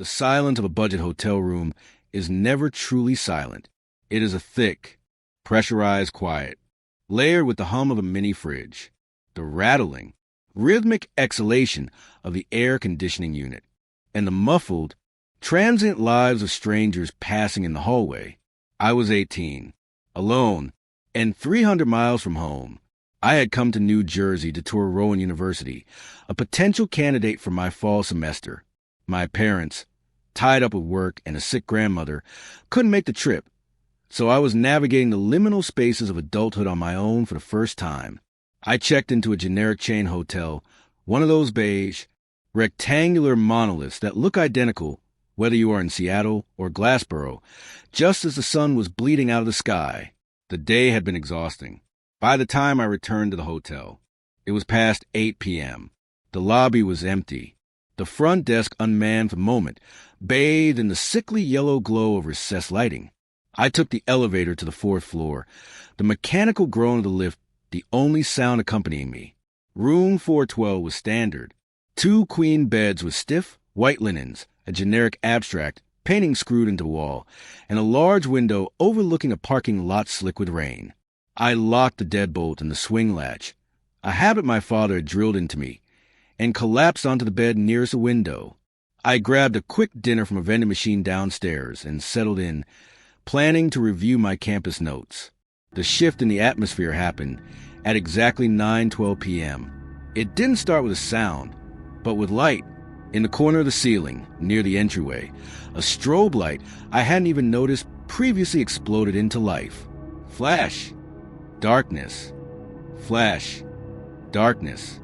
The silence of a budget hotel room is never truly silent. It is a thick, pressurized quiet, layered with the hum of a mini fridge, the rattling, rhythmic exhalation of the air conditioning unit, and the muffled, transient lives of strangers passing in the hallway. I was 18, alone, and 300 miles from home. I had come to New Jersey to tour Rowan University, a potential candidate for my fall semester. My parents, tied up with work and a sick grandmother, couldn't make the trip, so I was navigating the liminal spaces of adulthood on my own for the first time. I checked into a generic chain hotel, one of those beige, rectangular monoliths that look identical whether you are in Seattle or Glassboro, just as the sun was bleeding out of the sky. The day had been exhausting. By the time I returned to the hotel, it was past 8 p.m. The lobby was empty, the front desk unmanned for the moment, bathed in the sickly yellow glow of recessed lighting. I took the elevator to the 4th floor, the mechanical groan of the lift the only sound accompanying me. Room 412 was standard. 2 queen beds with stiff, white linens, a generic abstract, painting screwed into the wall, and a large window overlooking a parking lot slick with rain. I locked the deadbolt and the swing latch, a habit my father had drilled into me, and collapsed onto the bed nearest the window. I grabbed a quick dinner from a vending machine downstairs and settled in, planning to review my campus notes. The shift in the atmosphere happened at exactly 9:12 p.m. It didn't start with a sound, but with light. In the corner of the ceiling, near the entryway, a strobe light I hadn't even noticed previously exploded into life. Flash. Darkness. Flash. Darkness.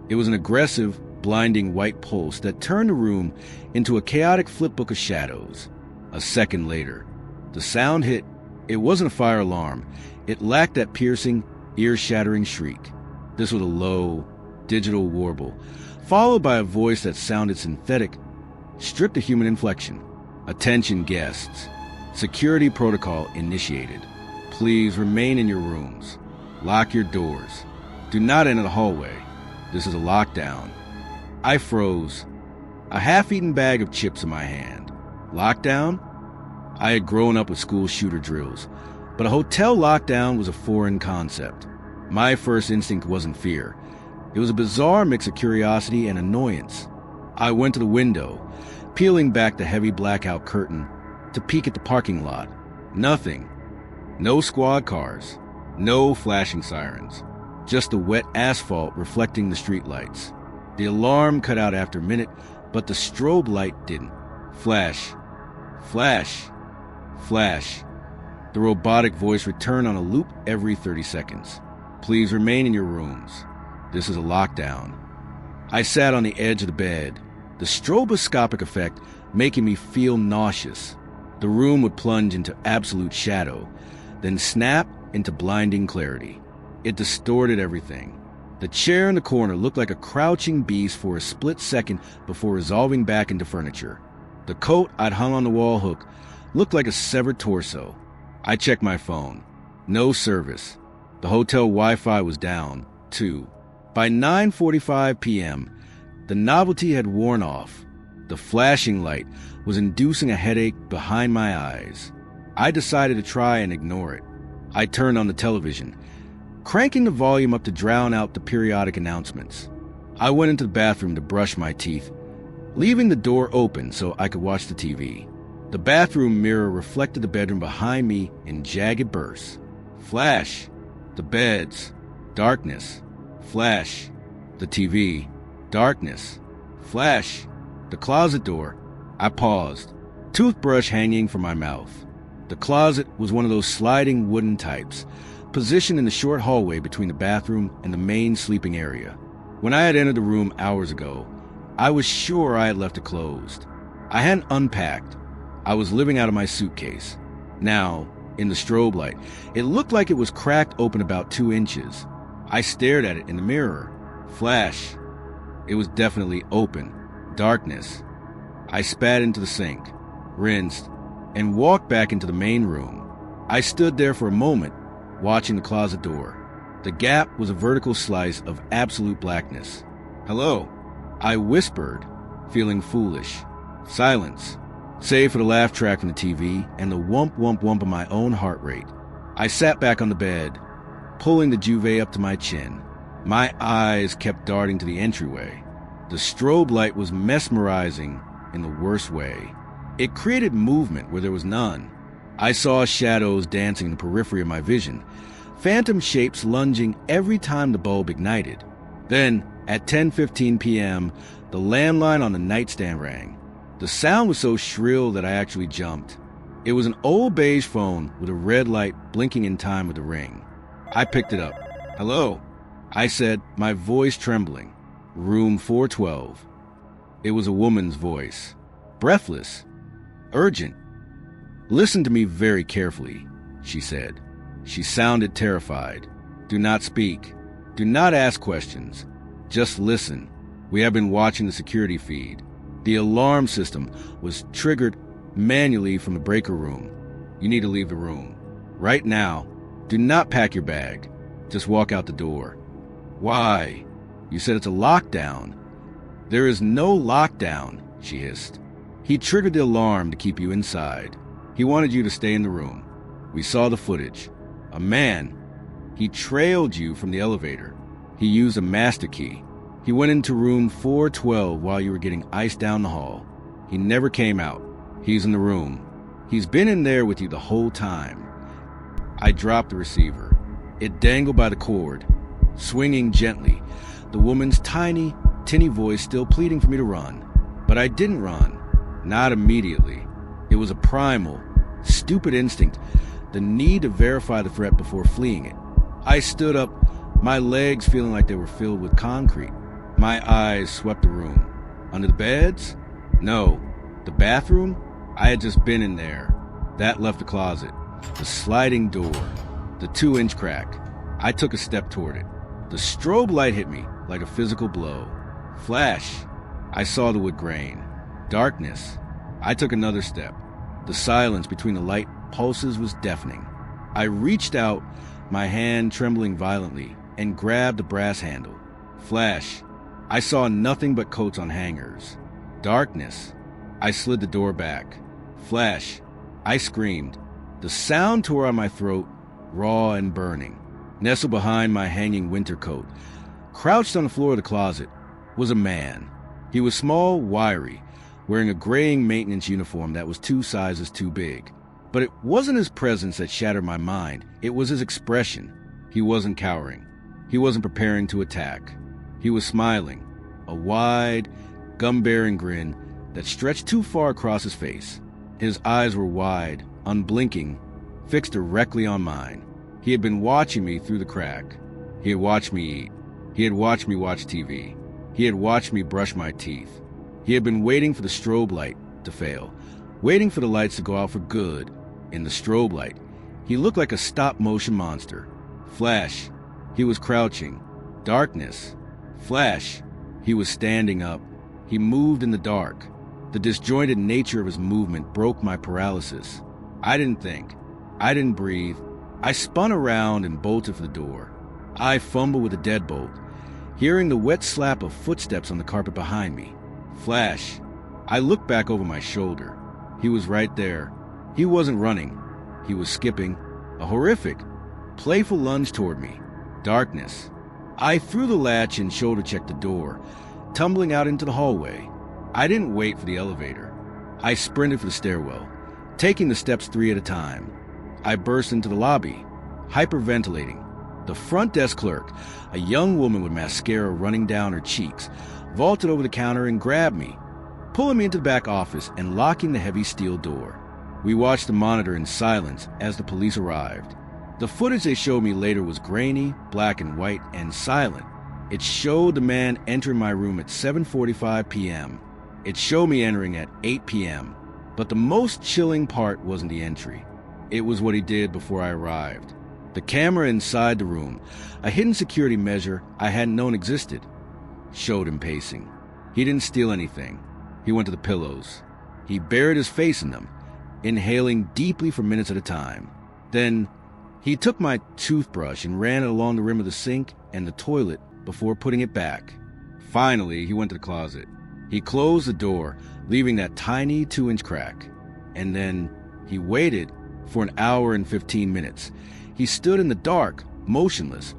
It was an aggressive, blinding white pulse that turned the room into a chaotic flipbook of shadows. A second later, the sound hit. It wasn't a fire alarm. It lacked that piercing, ear-shattering shriek. This was a low, digital warble, followed by a voice that sounded synthetic, stripped of human inflection. Attention guests. Security protocol initiated. Please remain in your rooms. Lock your doors. Do not enter the hallway. This is a lockdown. I froze, a half-eaten bag of chips in my hand. Lockdown? I had grown up with school shooter drills, but a hotel lockdown was a foreign concept. My first instinct wasn't fear. It was a bizarre mix of curiosity and annoyance. I went to the window, peeling back the heavy blackout curtain to peek at the parking lot. Nothing. No squad cars. No flashing sirens. Just the wet asphalt reflecting the streetlights. The alarm cut out after a minute, but the strobe light didn't. Flash. Flash. Flash. The robotic voice returned on a loop every 30 seconds. Please remain in your rooms. This is a lockdown. I sat on the edge of the bed, the stroboscopic effect making me feel nauseous. The room would plunge into absolute shadow, then snap into blinding clarity. It distorted everything. The chair in the corner looked like a crouching beast for a split second before resolving back into furniture. The coat I'd hung on the wall hook looked like a severed torso. I checked my phone. No service. The hotel Wi-Fi was down, too. By 9:45 p.m., the novelty had worn off. The flashing light was inducing a headache behind my eyes. I decided to try and ignore it. I turned on the television, cranking the volume up to drown out the periodic announcements. I went into the bathroom to brush my teeth, leaving the door open so I could watch the TV. The bathroom mirror reflected the bedroom behind me in jagged bursts. Flash. The beds. Darkness. Flash. The TV. Darkness. Flash. The closet door. I paused, toothbrush hanging from my mouth. The closet was one of those sliding wooden types, positioned in the short hallway between the bathroom and the main sleeping area. When I had entered the room hours ago, I was sure I had left it closed. I hadn't unpacked. I was living out of my suitcase. Now, in the strobe light, it looked like it was cracked open about 2 inches. I stared at it in the mirror. Flash. It was definitely open. Darkness. I spat into the sink, rinsed, and walked back into the main room. I stood there for a moment, watching the closet door. The gap was a vertical slice of absolute blackness. Hello, I whispered, feeling foolish. Silence, save for the laugh track from the TV and the whump whump whump of my own heart rate. I sat back on the bed, pulling the duvet up to my chin. My eyes kept darting to the entryway. The strobe light was mesmerizing in the worst way. It created movement where there was none. I saw shadows dancing in the periphery of my vision, phantom shapes lunging every time the bulb ignited. Then, at 10:15 p.m., the landline on the nightstand rang. The sound was so shrill that I actually jumped. It was an old beige phone with a red light blinking in time with the ring. I picked it up. "Hello," I said, my voice trembling. "Room 412. It was a woman's voice. Breathless. Urgent. "Listen to me very carefully," she said. She sounded terrified. "Do not speak. Do not ask questions. Just listen. We have been watching the security feed. The alarm system was triggered manually from the breaker room. You need to leave the room. Right now. Do not pack your bag. Just walk out the door." "Why? You said it's a lockdown." "There is no lockdown," she hissed. "He triggered the alarm to keep you inside. He wanted you to stay in the room. We saw the footage. A man. He trailed you from the elevator. He used a master key. He went into room 412 while you were getting iced down the hall. He never came out. He's in the room. He's been in there with you the whole time." I dropped the receiver. It dangled by the cord, swinging gently, the woman's tiny, tinny voice still pleading for me to run. But I didn't run. Not immediately. It was a primal, stupid instinct, the need to verify the threat before fleeing it. I stood up, my legs feeling like they were filled with concrete. My eyes swept the room. Under the beds? No. The bathroom? I had just been in there. That left the closet. The sliding door. The 2-inch crack. I took a step toward it. The strobe light hit me like a physical blow. Flash. I saw the wood grain. Darkness. I took another step. The silence between the light pulses was deafening. I reached out, my hand trembling violently, and grabbed the brass handle. Flash. I saw nothing but coats on hangers. Darkness. I slid the door back. Flash. I screamed. The sound tore on my throat, raw and burning. Nestled behind my hanging winter coat, crouched on the floor of the closet, was a man. He was small, wiry, wearing a graying maintenance uniform that was 2 sizes too big. But it wasn't his presence that shattered my mind. It was his expression. He wasn't cowering. He wasn't preparing to attack. He was smiling, a wide, gum-bearing grin that stretched too far across his face. His eyes were wide, unblinking, fixed directly on mine. He had been watching me through the crack. He had watched me eat. He had watched me watch TV. He had watched me brush my teeth. He had been waiting for the strobe light to fail, waiting for the lights to go out for good. In the strobe light, he looked like a stop-motion monster. Flash. He was crouching. Darkness. Flash. He was standing up. He moved in the dark. The disjointed nature of his movement broke my paralysis. I didn't think. I didn't breathe. I spun around and bolted for the door. I fumbled with the deadbolt, hearing the wet slap of footsteps on the carpet behind me. Flash. I looked back over my shoulder. He was right there. He wasn't running. He was skipping. A horrific, playful lunge toward me. Darkness. I threw the latch and shoulder-checked the door, tumbling out into the hallway. I didn't wait for the elevator. I sprinted for the stairwell, taking the steps 3 at a time. I burst into the lobby, hyperventilating. The front desk clerk, a young woman with mascara running down her cheeks, vaulted over the counter and grabbed me, pulling me into the back office and locking the heavy steel door. We watched the monitor in silence as the police arrived. The footage they showed me later was grainy, black and white, and silent. It showed the man entering my room at 7:45 p.m. It showed me entering at 8 p.m. But the most chilling part wasn't the entry. It was what he did before I arrived. The camera inside the room, a hidden security measure I hadn't known existed, showed him pacing. He didn't steal anything. He went to the pillows. He buried his face in them, inhaling deeply for minutes at a time. Then he took my toothbrush and ran it along the rim of the sink and the toilet before putting it back. Finally, he went to the closet. He closed the door, leaving that tiny 2-inch crack. And then he waited for an hour and 15 minutes. He stood in the dark, motionless,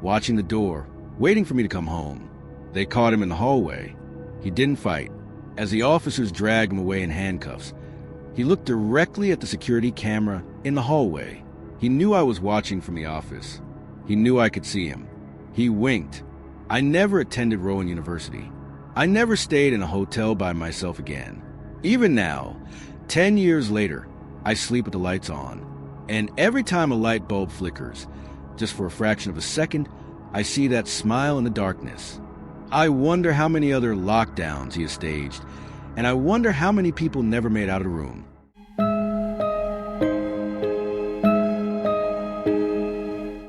watching the door, waiting for me to come home. They caught him in the hallway. He didn't fight. As the officers dragged him away in handcuffs, he looked directly at the security camera in the hallway. He knew I was watching from the office. He knew I could see him. He winked. I never attended Rowan University. I never stayed in a hotel by myself again. Even now, 10 years later, I sleep with the lights on. And every time a light bulb flickers, just for a fraction of a second, I see that smile in the darkness. I wonder how many other lockdowns he has staged, and I wonder how many people never made out of the room.